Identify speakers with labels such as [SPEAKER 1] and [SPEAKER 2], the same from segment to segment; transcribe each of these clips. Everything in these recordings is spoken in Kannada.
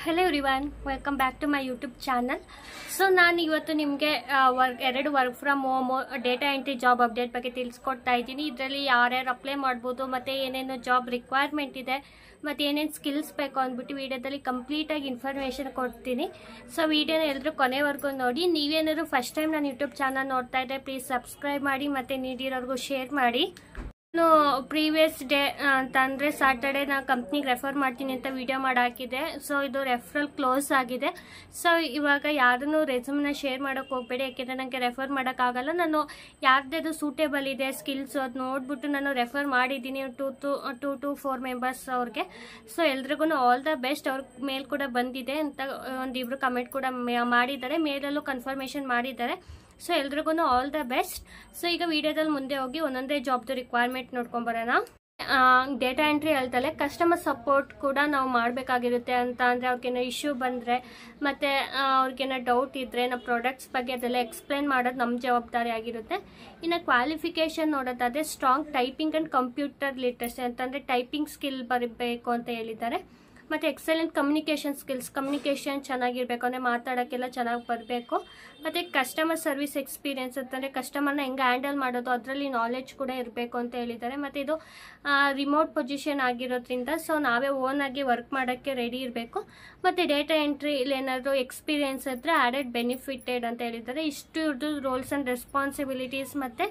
[SPEAKER 1] Hello everyone, welcome back to my YouTube channel. So ನಾನು ಇವತ್ತು ನಿಮಗೆ ಎರಡು work from home data entry job update ಬಗ್ಗೆ ತಿಳಿಸ್ಕೊಡ್ತಾ ಇದ್ದೀನಿ. ಇದರಲ್ಲಿ ಯಾರ್ಯಾರು ಅಪ್ಲೈ ಮಾಡ್ಬೋದು ಮತ್ತು ಏನೇನು ಜಾಬ್ ರಿಕ್ವೈರ್ಮೆಂಟ್ ಇದೆ ಮತ್ತು ಏನೇನು ಸ್ಕಿಲ್ಸ್ ಬೇಕು ಅಂದ್ಬಿಟ್ಟು ವಿಡಿಯೋದಲ್ಲಿ ಕಂಪ್ಲೀಟಾಗಿ ಇನ್ಫಾರ್ಮೇಷನ್ ಕೊಡ್ತೀನಿ. ಸೊ ವಿಡಿಯೋನ ಎಲ್ಲರೂ ಕೊನೆವರೆಗೂ ನೋಡಿ. ನೀವೇನಾದ್ರು ಫಸ್ಟ್ ಟೈಮ್ ನಾನು ಯೂಟ್ಯೂಬ್ ಚಾನಲ್ ನೋಡ್ತಾ ಇದ್ದರೆ ಪ್ಲೀಸ್ ಸಬ್ಸ್ಕ್ರೈಬ್ ಮಾಡಿ ಮತ್ತು ನೀಡಿರೋರ್ಗೂ ಶೇರ್ ಮಾಡಿ. ನಾನು ಪ್ರೀವಿಯಸ್ ಡೇ ಅಂತಂದರೆ ಸ್ಯಾಟರ್ಡೇ ನಾನು ಕಂಪ್ನಿಗೆ ರೆಫರ್ ಮಾಡ್ತೀನಿ ಅಂತ ವಿಡಿಯೋ ಮಾಡಿ ಹಾಕಿದೆ. ಸೊ ಇದು ರೆಫರಲ್ ಕ್ಲೋಸ್ ಆಗಿದೆ. ಸೊ ಇವಾಗ ಯಾರನ್ನೂ ರೆಸ್ಯೂಮ್ನ ಶೇರ್ ಮಾಡೋಕ್ಕೆ ಹೋಗಬೇಡಿ, ಯಾಕೆಂದರೆ ನನಗೆ ರೆಫರ್ ಮಾಡೋಕ್ಕಾಗಲ್ಲ. ನಾನು ಯಾರ್ದು ಸೂಟೇಬಲ್ ಇದೆ ಸ್ಕಿಲ್ಸು ಅದು ನೋಡಿಬಿಟ್ಟು ನಾನು ರೆಫರ್ ಮಾಡಿದ್ದೀನಿ ಟೂ ಟು 4 ಮೆಂಬರ್ಸ್ ಅವ್ರಿಗೆ. ಸೊ ಎಲ್ರಿಗೂ ಆಲ್ ದ ಬೆಸ್ಟ್. ಅವ್ರ ಮೇಲ್ ಕೂಡ ಬಂದಿದೆ ಅಂತ ಒಂದಿಬ್ರು ಕಮೆಂಟ್ ಕೂಡ ಮಾಡಿದ್ದಾರೆ, ಮೇಲಲ್ಲೂ ಕನ್ಫರ್ಮೇಷನ್ ಮಾಡಿದ್ದಾರೆ. ಸೊ ಎಲ್ರಿಗೂ ಆಲ್ ದ ಬೆಸ್ಟ್. ಸೊ ಈಗ ವಿಡಿಯೋದಲ್ಲಿ ಮುಂದೆ ಹೋಗಿ ಒಂದೊಂದೇ ಜಾಬ್ದು ರಿಕ್ವೈರ್ಮೆಂಟ್ ನೋಡ್ಕೊಂಬರೋಣ. ಡೇಟಾ ಎಂಟ್ರಿ ಹೇಳ್ತಲೆ ಕಸ್ಟಮರ್ ಸಪೋರ್ಟ್ ಕೂಡ ನಾವು ಮಾಡಬೇಕಾಗಿರುತ್ತೆ. ಅಂತ ಅಂದರೆ ಅವ್ರಿಗೇನೋ ಇಶ್ಯೂ ಬಂದರೆ ಮತ್ತು ಅವ್ರಿಗೇನೋ ಡೌಟ್ ಇದ್ದರೆ ನಾವು ಪ್ರಾಡಕ್ಟ್ಸ್ ಬಗ್ಗೆ ಅದೆಲ್ಲ ಎಕ್ಸ್ಪ್ಲೇನ್ ಮಾಡೋದು ನಮ್ಮ ಜವಾಬ್ದಾರಿ ಆಗಿರುತ್ತೆ. ಇನ್ನು ಕ್ವಾಲಿಫಿಕೇಷನ್ ನೋಡೋದಾದರೆ strong typing and computer literacy ಅಂತಂದರೆ ಟೈಪಿಂಗ್ ಸ್ಕಿಲ್ ಬರಬೇಕು ಅಂತ ಹೇಳಿದ್ದಾರೆ. ಮತ್ತು ಎಕ್ಸಲೆಂಟ್ ಕಮ್ಯುನಿಕೇಷನ್ ಚೆನ್ನಾಗಿರಬೇಕು, ಅಂದರೆ ಮಾತಾಡೋಕ್ಕೆಲ್ಲ ಚೆನ್ನಾಗಿ ಬರಬೇಕು. ಮತ್ತು ಕಸ್ಟಮರ್ ಸರ್ವಿಸ್ ಎಕ್ಸ್ಪೀರಿಯನ್ಸ್ ಅಂತಂದರೆ ಕಸ್ಟಮರ್ನ ಹೆಂಗೆ ಹ್ಯಾಂಡಲ್ ಮಾಡೋದು ಅದರಲ್ಲಿ ನಾಲೆಡ್ಜ್ ಕೂಡ ಇರಬೇಕು ಅಂತ ಹೇಳಿದ್ದಾರೆ. ಮತ್ತು ಇದು ರಿಮೋಟ್ ಪೊಸಿಷನ್ ಆಗಿರೋದ್ರಿಂದ ಸೊ ನಾವೇ ಓನಾಗಿ ವರ್ಕ್ ಮಾಡೋಕ್ಕೆ ರೆಡಿ ಇರಬೇಕು. ಮತ್ತು ಡೇಟಾ ಎಂಟ್ರಿ ಇಲ್ಲಿ ಏನಾದರೂ ಎಕ್ಸ್ಪೀರಿಯನ್ಸ್ ಇದ್ದರೆ ಆ್ಯಡೆಡ್ ಬೆನಿಫಿಟೆಡ್ ಅಂತ ಹೇಳಿದ್ದಾರೆ. ಇಷ್ಟು ಇವ್ರದ್ದು ರೋಲ್ಸ್ ಆ್ಯಂಡ್ ರೆಸ್ಪಾನ್ಸಿಬಿಲಿಟೀಸ್ ಮತ್ತು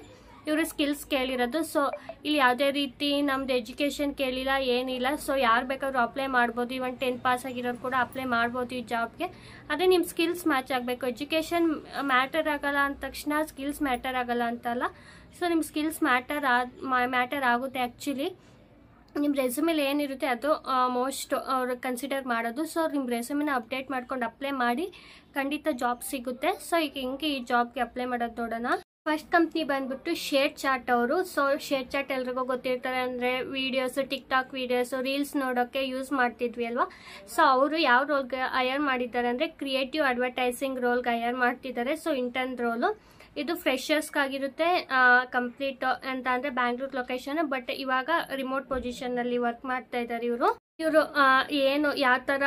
[SPEAKER 1] ಇವರು ಸ್ಕಿಲ್ಸ್ ಕೇಳಿರೋದು. ಸೊ ಇಲ್ಲಿ ಯಾವುದೇ ರೀತಿ ನಮ್ಮದು ಎಜುಕೇಷನ್ ಕೇಳಿಲ್ಲ, ಏನಿಲ್ಲ. ಸೊ ಯಾರು ಬೇಕಾದ್ರೂ ಅಪ್ಲೈ ಮಾಡ್ಬೋದು. ಇವನ್ 10 ಪಾಸ್ ಆಗಿರೋರು ಕೂಡ ಅಪ್ಲೈ ಮಾಡ್ಬೋದು ಈ ಜಾಬ್ಗೆ. ಅದೇ ನಿಮ್ಮ ಸ್ಕಿಲ್ಸ್ ಮ್ಯಾಚ್ ಆಗಬೇಕು. ಎಜುಕೇಷನ್ ಮ್ಯಾಟರ್ ಆಗಲ್ಲ ಅಂದ ತಕ್ಷಣ ಸ್ಕಿಲ್ಸ್ ಮ್ಯಾಟರ್ ಆಗಲ್ಲ ಅಂತಲ್ಲ. ಸೊ ನಿಮ್ಮ ಸ್ಕಿಲ್ಸ್ ಮ್ಯಾಟರ್ ಆಗುತ್ತೆ ಆ್ಯಕ್ಚುಲಿ. ನಿಮ್ಮ ರೆಸ್ಯೂಮೇಲಿ ಏನಿರುತ್ತೆ ಅದು ಮೋಸ್ಟ್ ಅವರು ಕನ್ಸಿಡರ್ ಮಾಡೋದು. ಸೊ ನಿಮ್ಮ ರೆಸ್ಯೂಮೆನ ಅಪ್ಡೇಟ್ ಮಾಡ್ಕೊಂಡು ಅಪ್ಲೈ ಮಾಡಿ, ಖಂಡಿತ ಜಾಬ್ ಸಿಗುತ್ತೆ. ಸೊ ಈಗ ಹೆಂಗೆ ಈ ಜಾಬ್ಗೆ ಅಪ್ಲೈ ಮಾಡೋದು ನೋಡೋಣ. ಫಸ್ಟ್ ಕಂಪ್ನಿ ಬಂದ್ಬಿಟ್ಟು ಶೇರ್ ಚಾಟ್ ಅವರು. ಸೊ ಶೇರ್ ಚಾಟ್ ಎಲ್ರಿಗೂ ಗೊತ್ತಿರ್ತಾರೆ, ಅಂದರೆ ವೀಡಿಯೋಸು, ಟಿಕ್ಟಾಕ್ ವೀಡಿಯೋಸು, ರೀಲ್ಸ್ ನೋಡೋಕ್ಕೆ ಯೂಸ್ ಮಾಡ್ತಿದ್ವಿ ಅಲ್ವಾ. ಸೊ ಅವರು ಯಾವ ರೋಲ್ಗೆ ಹೈಯರ್ ಮಾಡಿದ್ದಾರೆ ಅಂದರೆ ಕ್ರಿಯೇಟಿವ್ ಅಡ್ವರ್ಟೈಸಿಂಗ್ ರೋಲ್ಗೆ ಹೈಯರ್ ಮಾಡ್ತಿದ್ದಾರೆ. ಸೊ ಇಂಟರ್ನ್ ರೋಲು ಇದು ಫ್ರೆಷರ್ಸ್ಗಾಗಿರುತ್ತೆ. ಕಂಪ್ಲೀಟ್ ಅಂತ ಅಂದರೆ ಬ್ಯಾಂಗ್ಳೂರ್ ಲೊಕೇಶನ್, ಬಟ್ ಇವಾಗ ರಿಮೋಟ್ ಪೊಸಿಷನ್ನಲ್ಲಿ ವರ್ಕ್ ಮಾಡ್ತಾ ಇದ್ದಾರೆ ಇವರು. ಏನು ಯಾವ ಥರ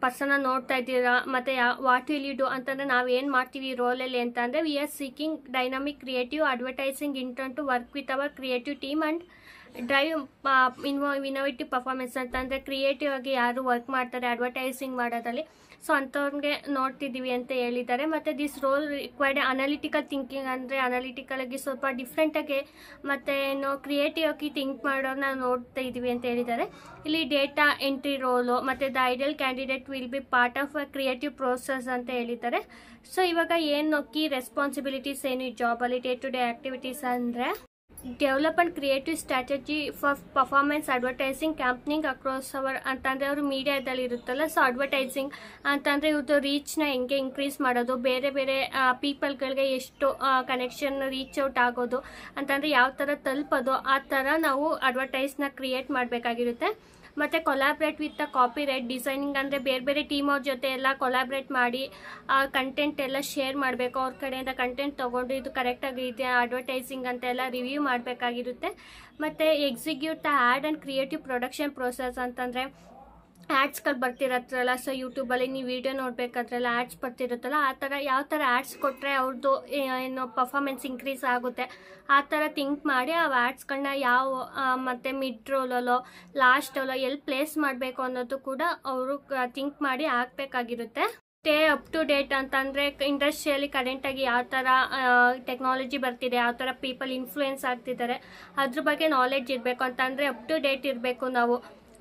[SPEAKER 1] ಪರ್ಸನ ನೋಡ್ತಾ ಇದ್ದೀರಾ ಮತ್ತು ವಾಟ್ ವಿಲ್ ಯು ಡೂ ಅಂತಂದರೆ ನಾವು ಏನು ಮಾಡ್ತೀವಿ ಈ ರೋಲಲ್ಲಿ ಅಂತಂದರೆ we are seeking dynamic creative advertising intern to work with our creative team and drive innovative performance ಅಂತಂದರೆ ಕ್ರಿಯೇಟಿವ್ ಆಗಿ ಯಾರು ವರ್ಕ್ ಮಾಡ್ತಾರೆ ಅಡ್ವರ್ಟೈಸಿಂಗ್ ಮಾಡೋದ್ರಲ್ಲಿ, ಸೊ ಅಂಥವ್ರಿಗೆ ನೋಡ್ತಿದ್ದೀವಿ ಅಂತ ಹೇಳಿದ್ದಾರೆ. ಮತ್ತು this roll required analytical thinking, ಅಂದರೆ ಅನಾಲಿಟಿಕಲಾಗಿ ಸ್ವಲ್ಪ ಡಿಫ್ರೆಂಟಾಗಿ ಮತ್ತು ಏನು ಕ್ರಿಯೇಟಿವ್ ಆಗಿ ಥಿಂಕ್ ಮಾಡೋರನ್ನ ನೋಡ್ತಾ ಇದ್ದೀವಿ ಅಂತ ಹೇಳಿದ್ದಾರೆ. ಇಲ್ಲಿ ಡೇಟಾ ಎಂಟ್ರಿ ರೋಲು ಮತ್ತು the ideal candidate will be part of a creative process ಅಂತ ಹೇಳಿದ್ದಾರೆ. ಸೊ ಇವಾಗ ಏನು ಕೀ ರೆಸ್ಪಾನ್ಸಿಬಿಲಿಟೀಸ್ ಏನು ಈ ಜಾಬಲ್ಲಿ ಡೇ ಟು ಡೇ ಆ್ಯಕ್ಟಿವಿಟೀಸ್ ಅಂದರೆ develop and creative strategy for performance advertising campaigning across our ಅಂತಂದರೆ ಅವರು ಮೀಡಿಯಾದಲ್ಲಿ ಇರುತ್ತಲ್ಲ. ಸೊ ಅಡ್ವರ್ಟೈಸಿಂಗ್ ಅಂತಂದರೆ ಇವ್ರದ್ದು ರೀಚ್ನ ಹೆಂಗೆ ಇನ್ಕ್ರೀಸ್ ಮಾಡೋದು, ಬೇರೆ ಬೇರೆ ಪೀಪಲ್ಗಳಿಗೆ ಎಷ್ಟು ಕನೆಕ್ಷನ್ ರೀಚ್ ಔಟ್ ಆಗೋದು ಅಂತಂದರೆ ಯಾವ ಥರ ತಲುಪೋದು, ಆ ಥರ ನಾವು ಅಡ್ವರ್ಟೈಸ್ನ ಕ್ರಿಯೇಟ್ ಮಾಡಬೇಕಾಗಿರುತ್ತೆ. ಮತ್ತು collaborate with the copy write designing, ಅಂದರೆ ಬೇರೆ ಬೇರೆ ಟೀಮ್ ಅವ್ರ ಜೊತೆ ಎಲ್ಲ ಕೊಲಾಬ್ರೇಟ್ ಮಾಡಿ ಕಂಟೆಂಟ್ ಎಲ್ಲ ಶೇರ್ ಮಾಡಬೇಕು. ಅವ್ರ ಕಡೆಯಿಂದ ಕಂಟೆಂಟ್ ತೊಗೊಂಡು ಇದು ಕರೆಕ್ಟಾಗಿ ಇದೆ ಅಡ್ವರ್ಟೈಸಿಂಗ್ ಅಂತ ಎಲ್ಲ ರಿವ್ಯೂ ಮಾಡಬೇಕಾಗಿರುತ್ತೆ. ಮತ್ತು execute the add and creative production process ಅಂತಂದರೆ ಆ್ಯಡ್ಸ್ಗಳು ಬರ್ತಿರತ್ತಲ್ಲ. ಸೊ ಯೂಟ್ಯೂಬಲ್ಲಿ ನೀವು ವಿಡಿಯೋ ನೋಡಬೇಕಾದ್ರೆಲ್ಲ ಆ್ಯಡ್ಸ್ ಬರ್ತಿರುತ್ತಲ್ಲ, ಆ ಥರ ಯಾವ ಥರ ಆ್ಯಡ್ಸ್ ಕೊಟ್ಟರೆ ಅವ್ರದ್ದು ಏನು ಪರ್ಫಾರ್ಮೆನ್ಸ್ ಇನ್ಕ್ರೀಸ್ ಆಗುತ್ತೆ ಆ ಥರ ಥಿಂಕ್ ಮಾಡಿ ಆ ಆ್ಯಡ್ಸ್ಗಳನ್ನ ಯಾವ ಮತ್ತು ಮಿಡ್ ರೋಲಲ್ಲೋ ಲಾಸ್ಟಲ್ಲೋ ಎಲ್ಲಿ ಪ್ಲೇಸ್ ಮಾಡಬೇಕು ಅನ್ನೋದು ಕೂಡ ಅವರು ಥಿಂಕ್ ಮಾಡಿ ಹಾಕಬೇಕಾಗಿರುತ್ತೆ. ಸ್ಟೇ ಅಪ್ ಟು ಡೇಟ್ ಅಂತಂದರೆ ಇಂಡಸ್ಟ್ರಿಯಲ್ಲಿ ಕರೆಂಟಾಗಿ ಯಾವ ಥರ ಟೆಕ್ನಾಲಜಿ ಬರ್ತಿದೆ, ಯಾವ ಥರ ಪೀಪಲ್ ಇನ್ಫ್ಲೂಯೆನ್ಸ್ ಆಗ್ತಿದ್ದಾರೆ ಅದ್ರ ಬಗ್ಗೆ ನಾಲೆಡ್ಜ್ ಇರಬೇಕು. ಅಂತಂದರೆ ಅಪ್ ಟು ಡೇಟ್ ಇರಬೇಕು ನಾವು.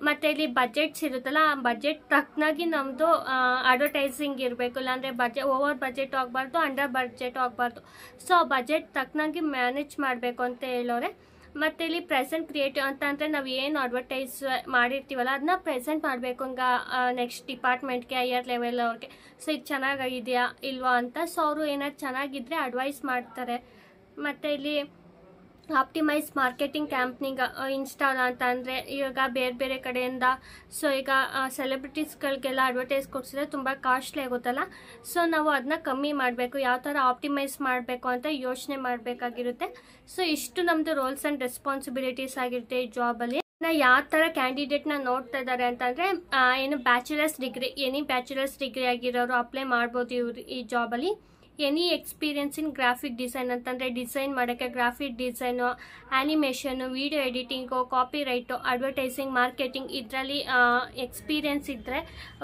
[SPEAKER 1] ಮತ್ತು ಇಲ್ಲಿ ಬಜೆಟ್ಸ್ ಇರುತ್ತಲ್ಲ, ಆ ಬಜೆಟ್ ತಕ್ಕನಾಗಿ ನಮ್ಮದು ಅಡ್ವರ್ಟೈಸಿಂಗ್ ಇರಬೇಕು. ಇಲ್ಲಾಂದರೆ ಓವರ್ ಬಜೆಟ್ ಆಗಬಾರ್ದು, ಅಂಡರ್ ಬಜೆಟ್ ಆಗಬಾರ್ದು. ಸೊ ಬಜೆಟ್ ತಕ್ಕನಾಗಿ ಮ್ಯಾನೇಜ್ ಮಾಡಬೇಕು ಅಂತ ಹೇಳೋರೆ. ಮತ್ತು ಇಲ್ಲಿ ಪ್ರೆಸೆಂಟ್ ಕ್ರಿಯೇಟಿವ್ ಅಂತಂದರೆ ನಾವು ಏನು ಅಡ್ವರ್ಟೈಸ್ ಮಾಡಿರ್ತೀವಲ್ಲ ಅದನ್ನ ಪ್ರೆಸೆಂಟ್ ಮಾಡಬೇಕು ಈಗ ನೆಕ್ಸ್ಟ್ ಡಿಪಾರ್ಟ್ಮೆಂಟ್ಗೆ, ಹೈಯರ್ ಲೆವೆಲ್ ಅವ್ರಿಗೆ. ಸೊ ಇದು ಚೆನ್ನಾಗಿದೆಯಾ ಇಲ್ವಾ ಅಂತ. ಸೊ ಅವರು ಏನಾದ್ರು ಚೆನ್ನಾಗಿದ್ದರೆ ಅಡ್ವೈಸ್ ಮಾಡ್ತಾರೆ. ಮತ್ತು ಇಲ್ಲಿ ಆಪ್ಟಿಮೈಸ್ ಮಾರ್ಕೆಟಿಂಗ್ ಕ್ಯಾಂಪನಿಂಗ್ ಇನ್ಸ್ಟಾಲ್ ಅಂತ ಅಂದರೆ ಇವಾಗ ಬೇರೆ ಬೇರೆ ಕಡೆಯಿಂದ ಸೊ ಈಗ ಸೆಲೆಬ್ರಿಟೀಸ್ಗಳಿಗೆಲ್ಲ ಅಡ್ವರ್ಟೈಸ್ ಕೊಡಿಸಿದ್ರೆ ತುಂಬ ಕಾಸ್ಟ್ಲಿ ಆಗುತ್ತಲ್ಲ. ಸೊ ನಾವು ಅದನ್ನ ಕಮ್ಮಿ ಮಾಡಬೇಕು, ಯಾವ ಥರ ಆಪ್ಟಿಮೈಸ್ ಮಾಡಬೇಕು ಅಂತ ಯೋಚನೆ ಮಾಡಬೇಕಾಗಿರುತ್ತೆ. ಸೊ ಇಷ್ಟು ನಮ್ಮದು ರೋಲ್ಸ್ ಆ್ಯಂಡ್ ರೆಸ್ಪಾನ್ಸಿಬಿಲಿಟೀಸ್ ಆಗಿರುತ್ತೆ ಈ ಜಾಬಲ್ಲಿ. ಯಾವ ಥರ ಕ್ಯಾಂಡಿಡೇಟ್ನ ನೋಡ್ತಾ ಇದ್ದಾರೆ ಅಂತಂದರೆ ಏನು ಬ್ಯಾಚುಲರ್ಸ್ ಡಿಗ್ರಿ ಬ್ಯಾಚುಲರ್ಸ್ ಡಿಗ್ರಿ ಆಗಿರೋರು ಅಪ್ಲೈ ಮಾಡ್ಬೋದು ಇವ್ರು ಈ ಜಾಬಲ್ಲಿ. Any experience in graphic design ಅಂತಂದರೆ ಡಿಸೈನ್ ಮಾಡೋಕ್ಕೆ graphic design, animation, video editing, copy write, advertising, marketing ಇದರಲ್ಲಿ ಎಕ್ಸ್ಪೀರಿಯನ್ಸ್ ಇದ್ದರೆ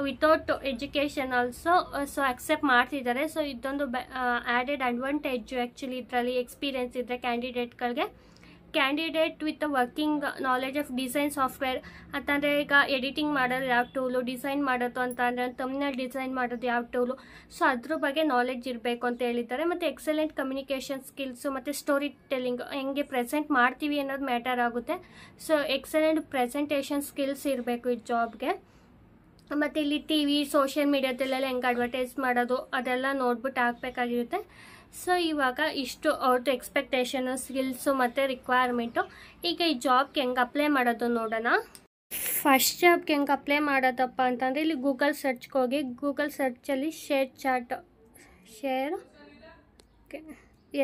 [SPEAKER 1] without education also so accept ಮಾಡ್ತಿದ್ದಾರೆ. ಸೊ ಇದೊಂದು ಆ್ಯಡೆಡ್ ಅಡ್ವಾಂಟೇಜು ಆ್ಯಕ್ಚುಲಿ ಇದರಲ್ಲಿ ಎಕ್ಸ್ಪೀರಿಯನ್ಸ್ ಇದ್ದರೆ ಕ್ಯಾಂಡಿಡೇಟ್ಗಳಿಗೆ. Candidate with working knowledge of design software ಅಂತಂದರೆ ಈಗ ಎಡಿಟಿಂಗ್ ಮಾಡೋದು ಯಾವ ಟೂಲು, ಡಿಸೈನ್ ಮಾಡೋದು ಅಂತಂದರೆ ತಮ್ನೇಲ್ ಡಿಸೈನ್ ಮಾಡೋದು ಯಾವ ಟೂಲು, ಸೊ ಅದ್ರ ಬಗ್ಗೆ ನಾಲೆಡ್ಜ್ ಇರಬೇಕು ಅಂತ ಹೇಳಿದ್ದಾರೆ. ಮತ್ತು ಎಕ್ಸಲೆಂಟ್ ಕಮ್ಯುನಿಕೇಷನ್ ಸ್ಕಿಲ್ಸು ಮತ್ತು ಸ್ಟೋರಿ ಟೆಲ್ಲಿಂಗ್ ಹೆಂಗೆ ಪ್ರೆಸೆಂಟ್ ಮಾಡ್ತೀವಿ ಅನ್ನೋದು ಮ್ಯಾಟರ್ ಆಗುತ್ತೆ. ಸೊ ಎಕ್ಸಲೆಂಟ್ ಪ್ರೆಸೆಂಟೇಷನ್ ಸ್ಕಿಲ್ಸ್ ಇರಬೇಕು ಈ ಜಾಬ್ಗೆ. ಮತ್ತು ಇಲ್ಲಿ ಟಿ ವಿ ಸೋಷಿಯಲ್ ಮೀಡಿಯಾದಲ್ಲೆಲ್ಲ ಹೆಂಗೆ ಅಡ್ವರ್ಟೈಸ್ ಮಾಡೋದು ಅದೆಲ್ಲ ನೋಡ್ಬಿಟ್ಟು ಹಾಕಬೇಕಾಗಿರುತ್ತೆ. ಸೊ ಇವಾಗ ಇಷ್ಟು ಅವ್ರದ್ದು ಎಕ್ಸ್ಪೆಕ್ಟೇಷನು, ಸ್ಕಿಲ್ಸು ಮತ್ತು ರಿಕ್ವೈರ್ಮೆಂಟು. ಈಗ ಈ ಜಾಬ್ಗೆ ಹೆಂಗೆ ಅಪ್ಲೈ ಮಾಡೋದು ನೋಡೋಣ. ಫಸ್ಟ್ ಜಾಬ್ಗೆ ಹೆಂಗೆ ಅಪ್ಲೈ ಮಾಡೋದಪ್ಪ ಅಂತಂದರೆ ಇಲ್ಲಿ ಗೂಗಲ್ ಸರ್ಚ್ಗೆ ಹೋಗಿ ಗೂಗಲ್ ಸರ್ಚಲ್ಲಿ ShareChat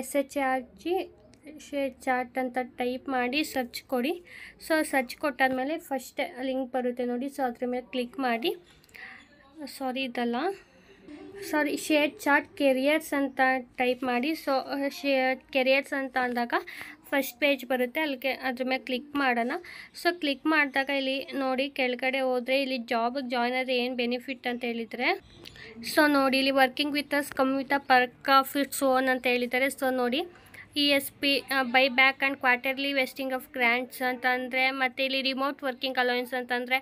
[SPEAKER 1] SHRG ShareChat ಅಂತ ಟೈಪ್ ಮಾಡಿ ಸರ್ಚ್ ಕೊಡಿ. ಸೊ ಸರ್ಚ್ ಕೊಟ್ಟಾದಮೇಲೆ ಫಸ್ಟ್ ಲಿಂಕ್ ಬರುತ್ತೆ ನೋಡಿ, ಸೊ ಅದ್ರ ಮೇಲೆ ಕ್ಲಿಕ್ ಮಾಡಿ. ಶೇರ್ ಚಾಟ್ ಕೆರಿಯರ್ಸ್ ಅಂತ ಟೈಪ್ ಮಾಡಿ. ಸೊ ಕೆರಿಯರ್ಸ್ ಅಂತ ಅಂದಾಗ ಫಸ್ಟ್ ಪೇಜ್ ಬರುತ್ತೆ, ಅಲ್ಲಿಗೆ ಅದ್ರ ಮೇಲೆ ಕ್ಲಿಕ್ ಮಾಡೋಣ. ಸೊ ಕ್ಲಿಕ್ ಮಾಡಿದಾಗ ಇಲ್ಲಿ ನೋಡಿ ಕೆಳಗಡೆ ಹೋದರೆ ಇಲ್ಲಿ ಜಾಬಿಗೆ ಜಾಯ್ನ್ ಆದರೆ ಏನು ಬೆನಿಫಿಟ್ ಅಂತ ಹೇಳಿದರೆ, ಸೊ ನೋಡಿ ಇಲ್ಲಿ working with us come with a Perk of its own ಅಂತ ಹೇಳಿದ್ದಾರೆ. ಸೊ ನೋಡಿ ESP buy back and quarterly vesting of grants ಅಂತಂದರೆ, ಮತ್ತು ಇಲ್ಲಿ ರಿಮೋಟ್ ವರ್ಕಿಂಗ್ ಅಲೋಯನ್ಸ್ ಅಂತಂದರೆ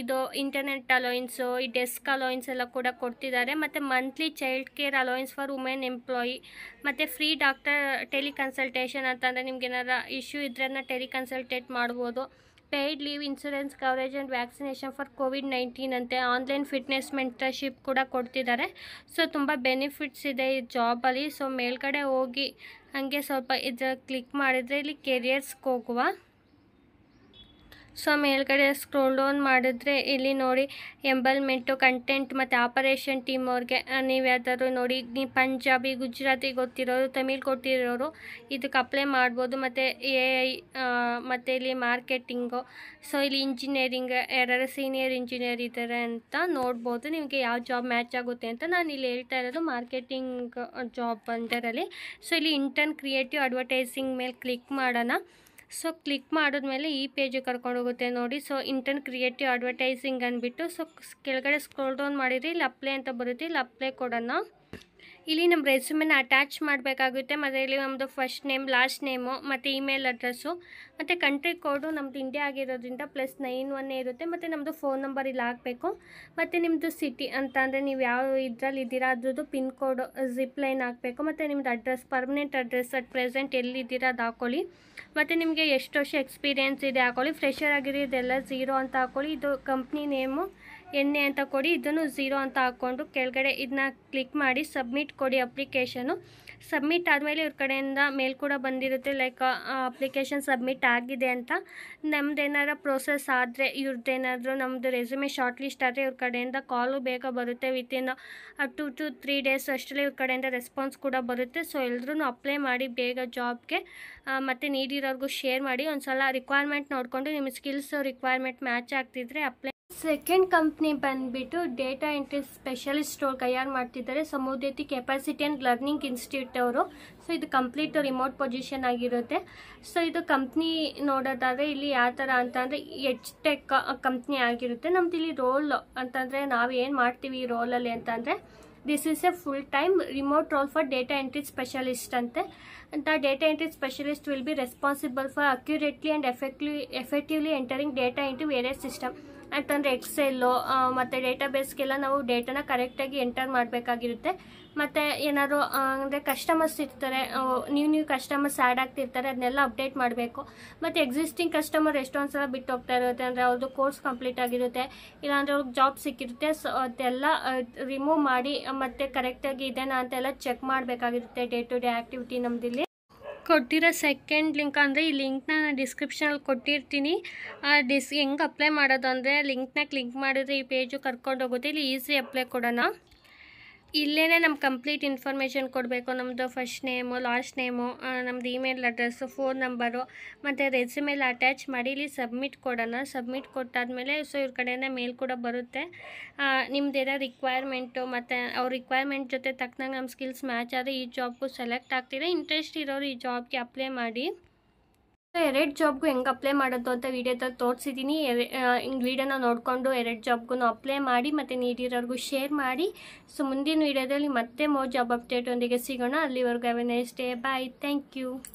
[SPEAKER 1] ಇದು ಇಂಟರ್ನೆಟ್ ಅಲೋಯನ್ಸು, ಈ ಡೆಸ್ಕ್ ಅಲೋಯನ್ಸ್ ಎಲ್ಲ ಕೂಡ ಕೊಡ್ತಿದ್ದಾರೆ. ಮತ್ತು monthly child care allowance for women employee, ಮತ್ತು ಫ್ರೀ ಡಾಕ್ಟರ್ ಟೆಲಿಕನ್ಸಲ್ಟೇಷನ್ ಅಂತಂದರೆ ನಿಮ್ಗೆ ಏನಾರ ಇಶ್ಯೂ ಇದ್ದರೆ ಅದನ್ನ ಟೆಲಿಕನ್ಸಲ್ಟೇಟ್ ಮಾಡ್ಬೋದು. Paid leave insurance coverage and vaccination for COVID-19 ಅಂತೆ. ಆನ್ಲೈನ್ ಫಿಟ್ನೆಸ್ ಮೆಂಟರ್ಶಿಪ್ ಕೂಡ ಕೊಡ್ತಿದ್ದಾರೆ. ಸೊ ತುಂಬ ಬೆನಿಫಿಟ್ಸ್ ಇದೆ ಈ ಜಾಬಲ್ಲಿ. ಸೊ ಮೇಲ್ಗಡೆ ಹೋಗಿ ಹಾಗೆ ಸ್ವಲ್ಪ ಇದು ಕ್ಲಿಕ್ ಮಾಡಿದರೆ ಇಲ್ಲಿ ಕೆರಿಯರ್ಸ್ಗೆ ಹೋಗುವ. ಸೊ ಮೇಲ್ಗಡೆ ಸ್ಕ್ರೋಲ್ ಡೌನ್ ಮಾಡಿದ್ರೆ ಇಲ್ಲಿ ನೋಡಿ ಎಂಬಲ್ಮೆಂಟು, ಕಂಟೆಂಟ್ ಮತ್ತು ಆಪರೇಷನ್ ಟೀಮ್ ಅವ್ರಿಗೆ ನೀವು ಯಾವ್ದಾದ್ರು ನೋಡಿ ನೀವು ಪಂಜಾಬಿ, ಗುಜರಾತಿ ಗೊತ್ತಿರೋರು, ತಮಿಳ್ ಗೊತ್ತಿರೋರು ಇದಕ್ಕೆ ಅಪ್ಲೈ ಮಾಡ್ಬೋದು. ಮತ್ತು AI ಮತ್ತು ಇಲ್ಲಿ ಮಾರ್ಕೆಟಿಂಗು, ಸೊ ಇಲ್ಲಿ ಇಂಜಿನಿಯರಿಂಗ್ ಯಾರು ಸೀನಿಯರ್ ಇಂಜಿನಿಯರ್ ಇದ್ದಾರೆ ಅಂತ ನೋಡ್ಬೋದು. ನಿಮಗೆ ಯಾವ ಜಾಬ್ ಮ್ಯಾಚ್ ಆಗುತ್ತೆ ಅಂತ ನಾನು ಇಲ್ಲಿ ಹೇಳ್ತಾ ಇರೋದು ಮಾರ್ಕೆಟಿಂಗ್ ಜಾಬ್ ಬಂದರಲ್ಲಿ. ಸೊ ಇಲ್ಲಿ ಇಂಟರ್ನ್ ಕ್ರಿಯೇಟಿವ್ ಅಡ್ವರ್ಟೈಸಿಂಗ್ ಮೇಲೆ ಕ್ಲಿಕ್ ಮಾಡೋಣ. ಸೊ ಕ್ಲಿಕ್ ಮಾಡಿದ್ಮೇಲೆ ಈ ಪೇಜಿಗೆ ಕರ್ಕೊಂಡು ಹೋಗುತ್ತೆ ನೋಡಿ. ಸೊ ಇಂಟರ್ನ್ ಕ್ರಿಯೇಟಿವ್ ಅಡ್ವರ್ಟೈಸಿಂಗ್ ಅಂದ್ಬಿಟ್ಟು ಸೊ ಕೆಳಗಡೆ ಸ್ಕ್ರೋಲ್ ಡೌನ್ ಮಾಡಿದರೆ ಇಲ್ಲಿ ಅಪ್ಲೈ ಅಂತ ಬರುತ್ತೆ, ಇಲ್ಲಿ ಅಪ್ಲೈ ಕೊಡೋಣ. ಇಲ್ಲಿ ನಮ್ಮ ರೆಸ್ಯೂಮೆನ ಅಟ್ಯಾಚ್ ಮಾಡಬೇಕಾಗುತ್ತೆ. ಮತ್ತು ಇಲ್ಲಿ ನಮ್ಮದು ಫಸ್ಟ್ ನೇಮ್, ಲಾಸ್ಟ್ ನೇಮು, ಮತ್ತು ಇಮೇಲ್ ಅಡ್ರೆಸ್ಸು, ಮತ್ತು ಕಂಟ್ರಿ ಕೋಡು ನಮ್ಮದು ಇಂಡಿಯಾ ಆಗಿರೋದ್ರಿಂದ +91 ಇರುತ್ತೆ. ಮತ್ತು ನಮ್ಮದು ಫೋನ್ ನಂಬರ್ ಇಲ್ಲಿ ಹಾಕಬೇಕು. ಮತ್ತು ನಿಮ್ಮದು ಸಿಟಿ ಅಂತ ಅಂದರೆ ನೀವು ಯಾವ ಇದರಲ್ಲಿ ಇದ್ದೀರಾ ಅದ್ರದ್ದು ಪಿನ್ ಕೋಡು, ಜಿಪ್ ಲೈನ್ ಹಾಕಬೇಕು. ಮತ್ತು ನಿಮ್ಮದು address, permanent address at present ಎಲ್ಲಿದ್ದೀರಾ ಅದು ಹಾಕ್ಕೊಳ್ಳಿ. ಮತ್ತು ನಿಮಗೆ ಎಷ್ಟು ವರ್ಷ ಎಕ್ಸ್ಪೀರಿಯೆನ್ಸ್ ಇದೆ ಹಾಕ್ಕೊಳ್ಳಿ. ಫ್ರೆಷರ್ ಆಗಿರೋ ಇದೆಲ್ಲ 0 ಅಂತ ಹಾಕ್ಕೊಳ್ಳಿ. ಇದು ಕಂಪ್ನಿ ನೇಮು NA ಅಂತ ಕೊಡಿ, ಇದನ್ನು 0 ಅಂತ ಹಾಕ್ಕೊಂಡು ಕೆಳಗಡೆ ಇದನ್ನ ಕ್ಲಿಕ್ ಮಾಡಿ ಸಬ್ಮಿಟ್ ಕೊಡಿ ಅಪ್ಲಿಕೇಶನು. ಸಬ್ಮಿಟ್ ಆದಮೇಲೆ ಇವ್ರ ಕಡೆಯಿಂದ ಮೇಲ್ ಕೂಡ ಬಂದಿರುತ್ತೆ ಲೈಕ್ ಅಪ್ಲಿಕೇಶನ್ ಸಬ್ಮಿಟ್ ಆಗಿದೆ ಅಂತ. ನಮ್ದೇನಾರ ಪ್ರೋಸೆಸ್ ಆದರೆ ಇವ್ರದ್ದೇನಾದರೂ ನಮ್ಮದು ರೆಸ್ಯೂಮೆ ಶಾರ್ಟ್ ಲಿಸ್ಟ್ ಆದರೆ ಇವ್ರ ಕಡೆಯಿಂದ ಕಾಲು ಬೇಗ ಬರುತ್ತೆ. ವಿತಿನ್ 2 to 3 ಡೇಸ್ ಅಷ್ಟರಲ್ಲಿ ಇವ್ರ ಕಡೆಯಿಂದ ರೆಸ್ಪಾನ್ಸ್ ಕೂಡ ಬರುತ್ತೆ. ಸೊ ಎಲ್ಲರೂ ಅಪ್ಲೈ ಮಾಡಿ ಬೇಗ ಜಾಬ್ಗೆ, ಮತ್ತು ನೀಡಿರೋರ್ಗೂ ಶೇರ್ ಮಾಡಿ. ಒಂದು ಸಲ ರಿಕ್ವೈರ್ಮೆಂಟ್ ನೋಡಿಕೊಂಡು ನಿಮ್ಮ ಸ್ಕಿಲ್ಸ್ ರಿಕ್ವೈರ್ಮೆಂಟ್ ಮ್ಯಾಚ್ ಆಗ್ತಿದ್ರೆ ಅಪ್ಲೈ. ಸೆಕೆಂಡ್ ಕಂಪ್ನಿ ಬಂದುಬಿಟ್ಟು ಡೇಟಾ ಎಂಟ್ರಿ ಸ್ಪೆಷಲಿಸ್ಟ್ ಅವ್ರು ತಯಾರು ಮಾಡ್ತಿದ್ದಾರೆ, ಸಮುದ್ಯತಿ ಕೆಪಾಸಿಟಿ ಆ್ಯಂಡ್ ಲರ್ನಿಂಗ್ ಇನ್ಸ್ಟಿಟ್ಯೂಟ್ ಅವರು. ಸೊ ಇದು ಕಂಪ್ಲೀಟ್ ರಿಮೋಟ್ ಪೊಸಿಷನ್ ಆಗಿರುತ್ತೆ. ಸೊ ಇದು ಕಂಪ್ನಿ ನೋಡೋದಾದರೆ ಇಲ್ಲಿ ಯಾವ ಥರ ಅಂತಂದರೆ HTech ಕಂಪ್ನಿ ಆಗಿರುತ್ತೆ. ನಮ್ದು ಇಲ್ಲಿ ರೋಲ್ ಅಂತಂದರೆ ನಾವು ಏನು ಮಾಡ್ತೀವಿ ಈ ರೋಲಲ್ಲಿ ಅಂತಂದರೆ this is a full time remote role for data entry specialist ಅಂತೆ. Data entry specialist will be responsible for accurately and effectively entering data into various system ಅಂತಂದರೆ ಎಕ್ಸೆಲ್ಲು ಮತ್ತು ಡೇಟಾಬೇಸ್ಗೆಲ್ಲ ನಾವು ಡೇಟಾನ ಕರೆಕ್ಟಾಗಿ ಎಂಟರ್ ಮಾಡಬೇಕಾಗಿರುತ್ತೆ. ಮತ್ತು ಏನಾದ್ರು ಅಂದರೆ ಕಸ್ಟಮರ್ಸ್ ಇರ್ತಾರೆ, ನ್ಯೂ ಕಸ್ಟಮರ್ಸ್ ಆ್ಯಡ್ ಆಗ್ತಿರ್ತಾರೆ, ಅದನ್ನೆಲ್ಲ ಅಪ್ಡೇಟ್ ಮಾಡಬೇಕು. ಮತ್ತು ಎಕ್ಸಿಸ್ಟಿಂಗ್ ಕಸ್ಟಮರ್ ಎಷ್ಟೊಂದು ಸಲ ಬಿಟ್ಟು ಹೋಗ್ತಾ ಇರುತ್ತೆ, ಅಂದರೆ ಅವ್ರದ್ದು ಕೋರ್ಸ್ ಕಂಪ್ಲೀಟ್ ಆಗಿರುತ್ತೆ, ಇಲ್ಲಾಂದರೆ ಅವ್ರಿಗೆ ಜಾಬ್ ಸಿಕ್ಕಿರುತ್ತೆ. ಸೊ ಅದೆಲ್ಲ ರಿಮೂವ್ ಮಾಡಿ ಮತ್ತು ಕರೆಕ್ಟಾಗಿ ಇದೆನಾ ಅಂತೆಲ್ಲ ಚೆಕ್ ಮಾಡಬೇಕಾಗಿರುತ್ತೆ. ಡೇ ಟು ಡೇ ಆ್ಯಕ್ಟಿವಿಟಿ ನಮ್ಮದಿಲ್ಲಿ ಕೊಟ್ಟಿರೋ ಸೆಕೆಂಡ್ ಲಿಂಕ್ ಅಂದರೆ ಈ ಲಿಂಕ್ನ ನಾನು ಡಿಸ್ಕ್ರಿಪ್ಷನಲ್ಲಿ ಕೊಟ್ಟಿರ್ತೀನಿ. ಹೆಂಗೆ ಅಪ್ಲೈ ಮಾಡೋದು ಅಂದರೆ ಲಿಂಕ್ನ ಕ್ಲಿಕ್ ಮಾಡಿದ್ರೆ ಈ ಪೇಜು ಕರ್ಕೊಂಡು ಹೋಗುತ್ತೆ. ಇಲ್ಲಿ ಈಸಿ ಅಪ್ಲೈ ಕೊಡೋಣ. ಇಲ್ಲೇ ನಮ್ಮ ಕಂಪ್ಲೀಟ್ ಇನ್ಫಾರ್ಮೇಷನ್ ಕೊಡಬೇಕು. ನಮ್ಮದು ಫಸ್ಟ್ ನೇಮು, ಲಾಸ್ಟ್ ನೇಮು, ನಮ್ಮದು ಇಮೇಲ್ ಅಡ್ರೆಸ್ಸು, ಫೋನ್ ನಂಬರು ಮತ್ತು ರೆಸ್ಯೂಮೇಲ್ ಅಟ್ಯಾಚ್ ಮಾಡಿ ಇಲ್ಲಿ ಸಬ್ಮಿಟ್ ಕೊಡೋಣ. ಸಬ್ಮಿಟ್ ಕೊಟ್ಟಾದಮೇಲೆ ಸೊ ಇವ್ರ ಕಡೆಯಿಂದ ಮೇಲ್ ಕೂಡ ಬರುತ್ತೆ. ನಿಮ್ಮದೇನೋ ರಿಕ್ವೈರ್ಮೆಂಟು ಮತ್ತು ಅವ್ರ ರಿಕ್ವೈರ್ಮೆಂಟ್ ಜೊತೆ ತಕ್ಕನಂಗೆ ನಮ್ಮ ಸ್ಕಿಲ್ಸ್ ಮ್ಯಾಚ್ ಆದರೆ ಈ ಜಾಬ್ಗೂ ಸೆಲೆಕ್ಟ್ ಆಗ್ತೀರಾ. ಇಂಟ್ರೆಸ್ಟ್ ಇರೋರು ಈ ಜಾಬ್ಗೆ ಅಪ್ಲೈ ಮಾಡಿ. ಸೊ 2 ಜಾಬ್ಗೂ ಹೆಂಗೆ ಅಪ್ಲೈ ಮಾಡೋದು ಅಂತ ವೀಡಿಯೋದಲ್ಲಿ ತೋರಿಸಿದ್ದೀನಿ. ವೀಡಿಯೋನ ನೋಡಿಕೊಂಡು 2 ಜಾಬ್ಗೂ ಅಪ್ಲೈ ಮಾಡಿ ಮತ್ತು ನೀಡಿರೋರ್ಗೂ ಶೇರ್ ಮಾಡಿ. ಸೊ ಮುಂದಿನ ವೀಡಿಯೋದಲ್ಲಿ ಮತ್ತೆ ಮೋರ್ ಜಾಬ್ ಅಪ್ಡೇಟ್ ಒಂದಿಗೆ ಸಿಗೋಣ. ಅಲ್ಲಿವರೆಗೂ have a nice day. Bye. Thank you.